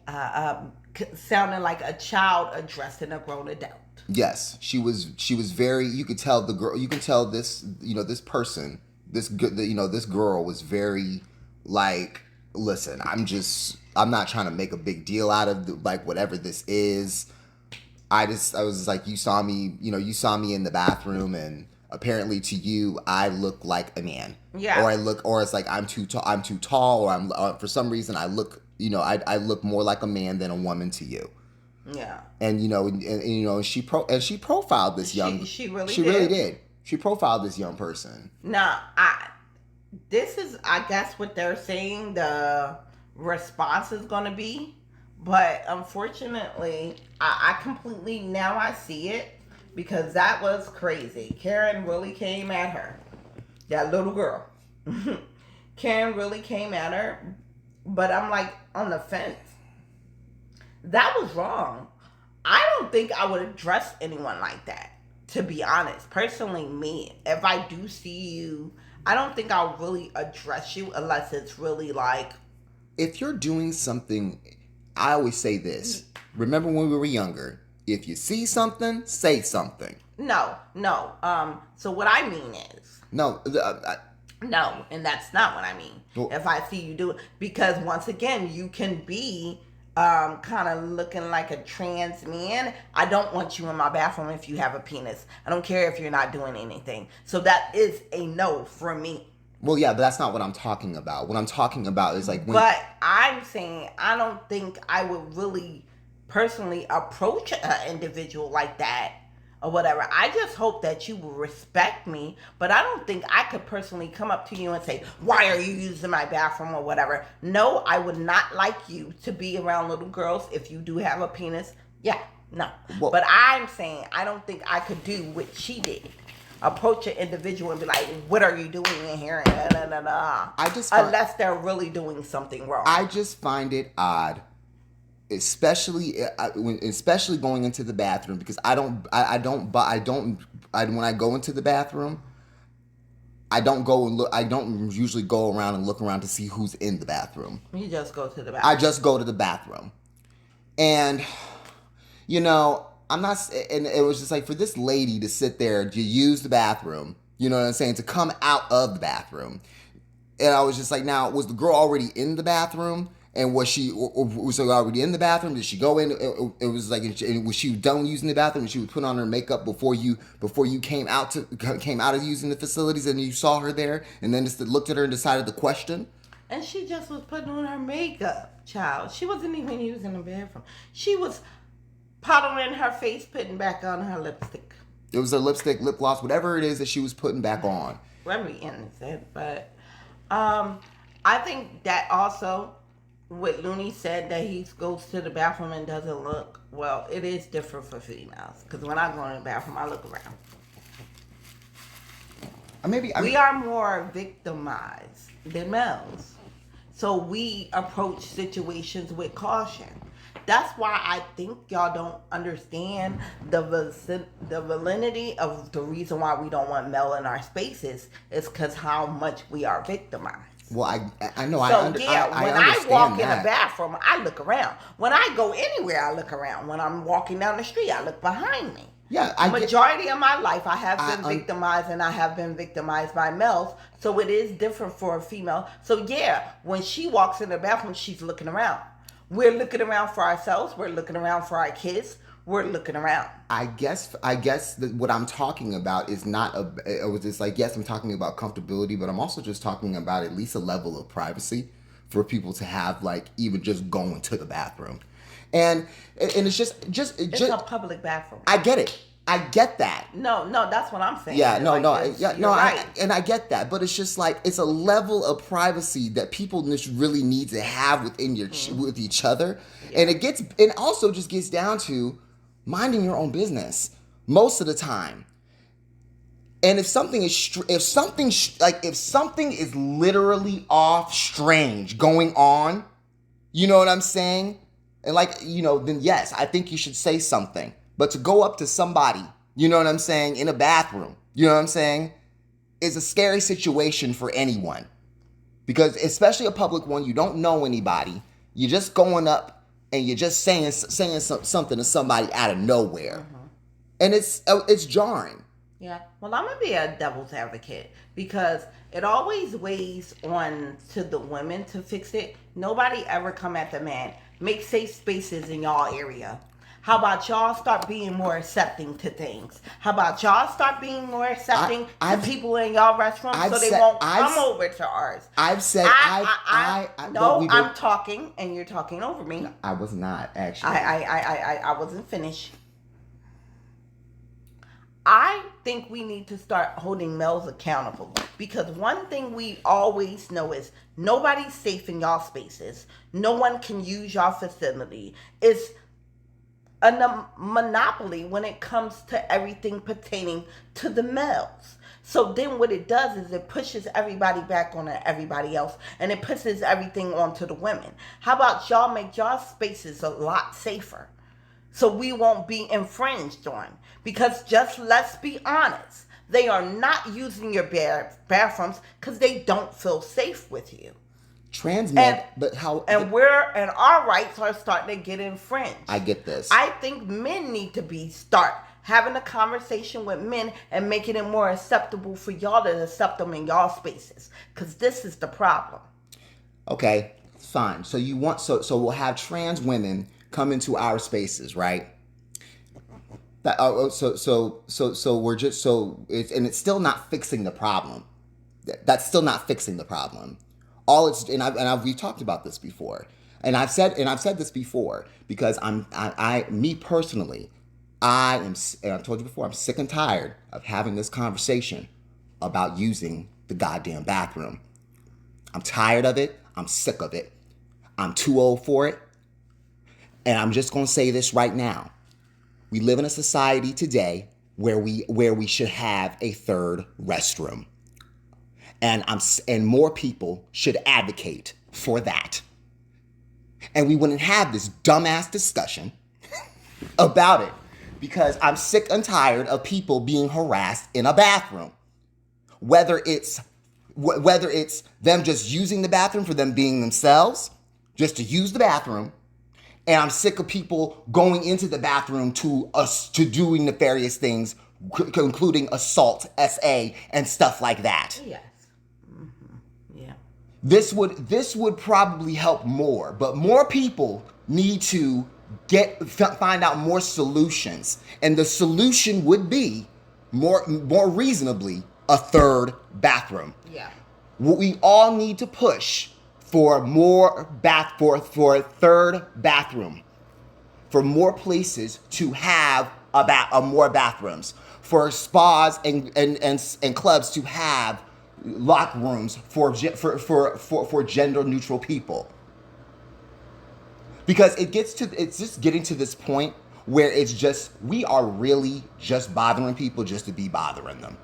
sounding like a child addressing a grown adult. Yes, she was very. You could tell the girl. You can tell this. This person. This girl was very like. Listen, I'm not trying to make a big deal out of like whatever this is. I was like, you saw me in the bathroom, and apparently to you, I look like a man. Yeah. Or it's like I'm too tall, or for some reason I look, I look more like a man than a woman to you. Yeah. And she profiled this young. She really did. She profiled this young person. Now, this is, I guess, what they're saying the response is going to be. But unfortunately, I completely, now I see it, because that was crazy. Karen really came at her. That little girl. Karen really came at her. But I'm like on the fence. That was wrong. I don't think I would address anyone like that, to be honest. Personally, me, if I do see you, I don't think I'll really address you unless it's really like... If you're doing something... I always say this. Remember when we were younger? If you see something, say something. No. So what I mean is... No, no, and that's not what I mean. Well, if I see you do it, because once again, you can be kind of looking like a trans man. I don't want you in my bathroom if you have a penis. I don't care if you're not doing anything. So that is a no for me. Well, yeah, but that's not what I'm talking about. What I'm talking about is like... But I'm saying I don't think I would really personally approach an individual like that or whatever. I just hope that you will respect me, but I don't think I could personally come up to you and say, why are you using my bathroom or whatever. No, I would not like you to be around little girls if you do have a penis. Yeah, no. Well, but I'm saying I don't think I could do what she did. Approach an individual and be like, what are you doing in here? Unless they're really doing something wrong. I just find it odd, especially going into the bathroom, because when I go into the bathroom, I don't usually go around and look around to see who's in the bathroom. You just go to the bathroom. I just go to the bathroom. And, I'm not, and it was just like for this lady to sit there, to use the bathroom, you know what I'm saying, to come out of the bathroom. And I was just like, now, was the girl already in the bathroom? And was she already in the bathroom? Did she go in? It was like, was she done using the bathroom? And she was putting on her makeup before you came out of using the facilities, and you saw her there, and then just looked at her and decided to question? And she just was putting on her makeup, child. She wasn't even using the bathroom. She was powdering her face, putting back on her lipstick. It was her lipstick, lip gloss, whatever it is that she was putting back on. Very innocent, but I think that also what Looney said, that he goes to the bathroom and doesn't look, well, it is different for females, because when I go in the bathroom, I look around. We are more victimized than males, so we approach situations with caution. That's why I think y'all don't understand the validity of the reason why we don't want male in our spaces is because how much we are victimized. Well, I know. So when I walk in the bathroom, I look around. When I go anywhere, I look around. When I'm walking down the street, I look behind me. Yeah, majority of my life, I have been victimized, and I have been victimized by males. So it is different for a female. So yeah, when she walks in the bathroom, she's looking around. We're looking around for ourselves. We're looking around for our kids. We're looking around. I guess that what I'm talking about is not it was just like, yes, I'm talking about comfortability, but I'm also just talking about at least a level of privacy for people to have, like, even just going to the bathroom. And it's just a public bathroom. I get it. I get that. No, that's what I'm saying. Yeah, no, right. I get that, but it's just like it's a level of privacy that people just really need to have within with each other, and it also just gets down to minding your own business most of the time. And if something is literally off, strange going on, you know what I'm saying, and then yes, I think you should say something. But to go up to somebody, you know what I'm saying, in a bathroom, you know what I'm saying, is a scary situation for anyone. Because especially a public one, you don't know anybody. You're just going up and you're just saying something to somebody out of nowhere. Mm-hmm. And it's jarring. Yeah. Well, I'm going to be a devil's advocate because it always weighs on to the women to fix it. Nobody ever come at the man. Make safe spaces in y'all area. How about y'all start being more accepting to things? How about y'all start being more accepting to people in y'all restaurants so they won't come over to ours? I'm talking and you're talking over me. I was not, actually. I wasn't finished. I think we need to start holding males accountable because one thing we always know is nobody's safe in y'all spaces. No one can use y'all facility. It's a monopoly when it comes to everything pertaining to the males. So then what it does is it pushes everybody back on everybody else and it pushes everything onto the women. How about y'all make y'all spaces a lot safer so we won't be infringed on? Because just let's be honest, they are not using your bathrooms because they don't feel safe with you. Trans men, but how? And our rights are starting to get infringed. I get this. I think men need to start having a conversation with men and making it more acceptable for y'all to accept them in y'all spaces, because this is the problem. Okay, fine. So you want so we'll have trans women come into our spaces, right? That so we're just it's still not fixing the problem. That's still not fixing the problem. We've talked about this before, and I've said this before because me personally, and I've told you before, I'm sick and tired of having this conversation about using the goddamn bathroom. I'm tired of it. I'm sick of it. I'm too old for it, and I'm just gonna say this right now. We live in a society today where we should have a third restroom. And more people should advocate for that. And we wouldn't have this dumbass discussion about it because I'm sick and tired of people being harassed in a bathroom. Whether it's them just using the bathroom for them being themselves, just to use the bathroom, and I'm sick of people going into the bathroom to doing nefarious things, including assault, SA, and stuff like that. Yes. Yeah. This would probably help more, but more people need to find out more solutions, and the solution would be more reasonably a third bathroom. Yeah. We all need to push for for a third bathroom, for more places to have more bathrooms, for spas and clubs to have locker rooms for gender neutral people. Because it's just getting to this point where we are really just bothering people just to be bothering them.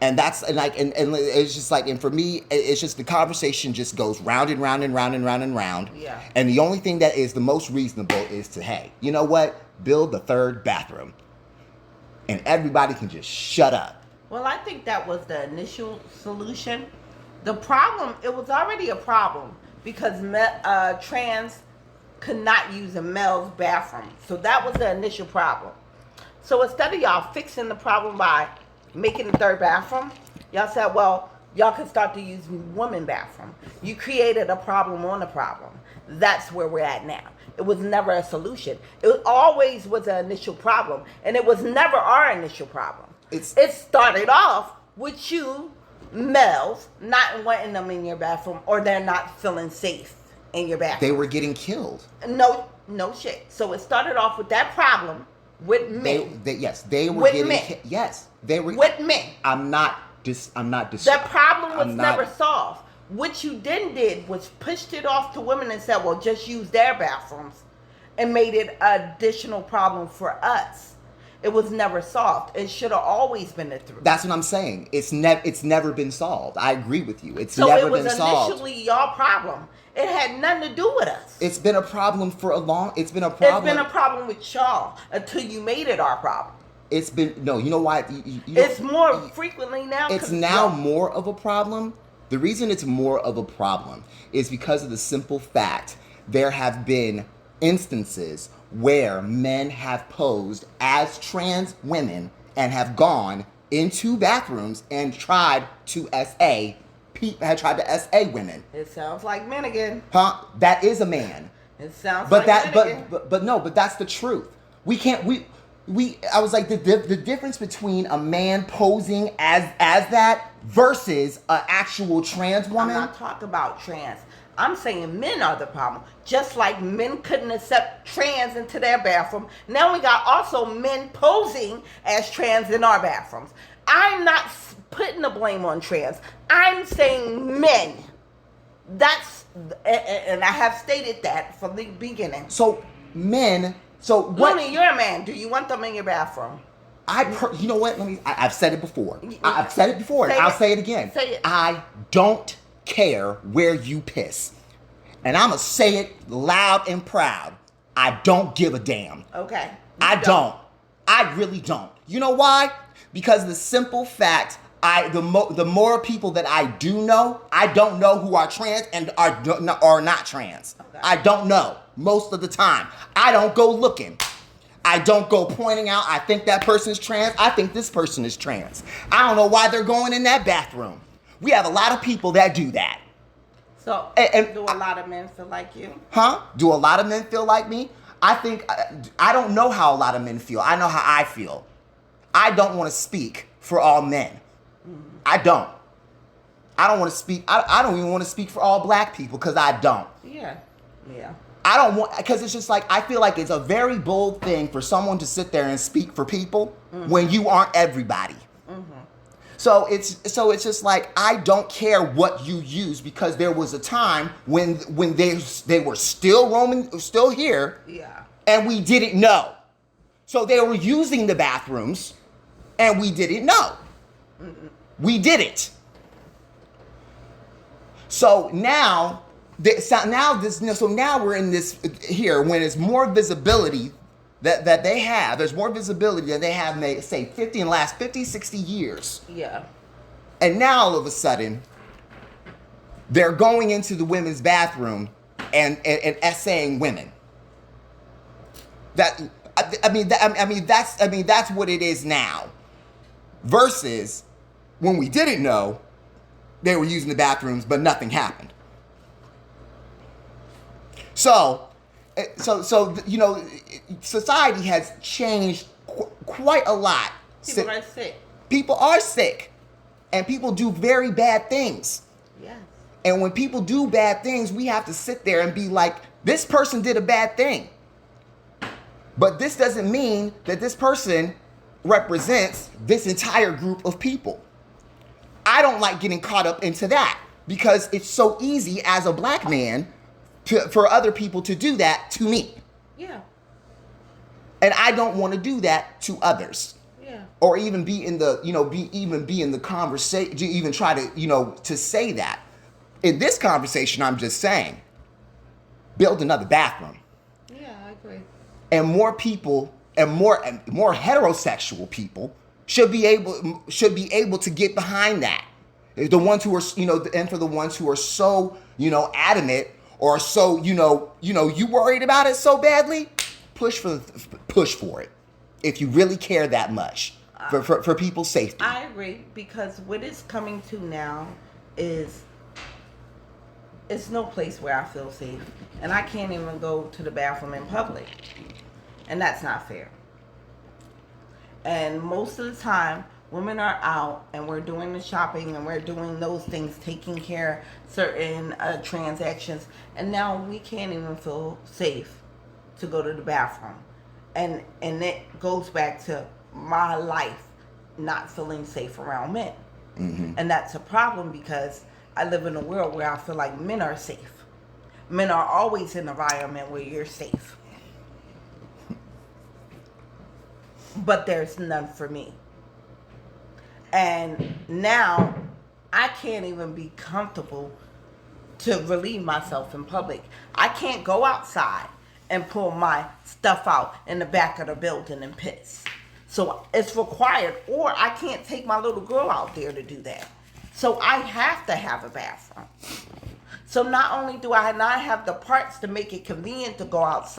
And it's just like, and for me, it's just the conversation just goes round and round and round and round and round. Yeah. And the only thing that is the most reasonable is to, hey, you know what? Build the third bathroom. And everybody can just shut up. Well, I think that was the initial solution. The problem, it was already a problem because trans could not use a male's bathroom. So that was the initial problem. So instead of y'all fixing the problem by making the third bathroom, y'all said, well, y'all can start to use women's bathroom. You created a problem on a problem. That's where we're at now. It was never a solution. It always was an initial problem, and it was never our initial problem. It started off with you males not wanting them in your bathroom, or they're not feeling safe in your bathroom. They were getting killed. No shit. So it started off with that problem, With men. They were With getting men. yes, they were With men. I'm not The problem was I'm not- never solved. What you then did was pushed it off to women and said, well, just use their bathrooms, and made it an additional problem for us. It was never solved. It should have always been the truth. That's what I'm saying. It's never been solved. I agree with you. It's so never it been solved. was initially your problem. It had nothing to do with us. It's been a problem for a long. It's been a problem. It's been a problem with y'all until you made it our problem. It's been no. You know why? It's more frequently now. It's now more of a problem. The reason it's more of a problem is because of the simple fact there have been instances where men have posed as trans women and have gone into bathrooms and tried to SA women. It sounds like men again. Huh? That is a man. It sounds But like men again. but that's the truth. I was like the difference between a man posing as that versus an actual trans woman. I'm not talking about trans. I'm saying men are the problem. Just like men couldn't accept trans into their bathroom. Now we got also men posing as trans in our bathrooms. I'm not putting the blame on trans. I'm saying men. And I have stated that from the beginning. So men. So what? Looney, you're a man. Do you want them in your bathroom? You know what? I've said it before. I've said it before, and I'll say it again. Say it. I don't care where you piss. And I'm going to say it loud and proud. I don't give a damn. Okay. I don't. I really don't. You know why? Because the simple fact, the more people that I do know, I don't know who are trans and are not trans. Okay. I don't know most of the time. I don't go looking. I don't go pointing out, I think that person's trans. I think this person is trans. I don't know why they're going in that bathroom. We have a lot of people that do that. So, do a lot of men feel like you? Huh? Do a lot of men feel like me? I think, I don't know how a lot of men feel. I know how I feel. I don't want to speak for all men. Mm-hmm. I don't. I don't want to speak, I don't even want to speak for all black people because I don't. Yeah. I don't want, because it's just like, I feel like it's a very bold thing for someone to sit there and speak for people when you aren't everybody. Mm-hmm. So it's just like, I don't care what you use, because there was a time when they were still here, and we didn't know. So they were using the bathrooms, and we didn't know. Mm-hmm. We didn't. So now we're in this here when it's more visibility that they have. There's more visibility than they have, say, 50, 60 years. Yeah. And now all of a sudden, they're going into the women's bathroom and essaying women. That's what it is now. Versus when we didn't know, they were using the bathrooms, but nothing happened. So, you know, society has changed quite a lot. People are sick. People are sick. And people do very bad things. Yes. And when people do bad things, we have to sit there and be like, this person did a bad thing. But this doesn't mean that this person represents this entire group of people. I don't like getting caught up into that, because it's so easy as a black man for other people to do that to me. Yeah. And I don't want to do that to others. Yeah. Or even be in the, be in the conversation, to even try to, to say that. In this conversation, I'm just saying, build another bathroom. Yeah, I agree. And more people, and more heterosexual people should be able to get behind that. The ones who are, and for the ones who are so, adamant, or so, you worried about it so badly, push for it. If you really care that much for people's safety. I agree, because what it's coming to now is, it's no place where I feel safe. And I can't even go to the bathroom in public. And that's not fair. And most of the time, women are out and we're doing the shopping and we're doing those things, taking care of certain transactions. And now we can't even feel safe to go to the bathroom. And it goes back to my life not feeling safe around men. And that's a problem because I live in a world where I feel like men are safe. Men are always in an environment where you're safe. But there's none for me. And now I can't even be comfortable to relieve myself in public. I can't go outside and pull my stuff out in the back of the building and piss. So it's required, or I can't take my little girl out there to do that. So I have to have a bathroom. So not only do I not have the parts to make it convenient to go outside,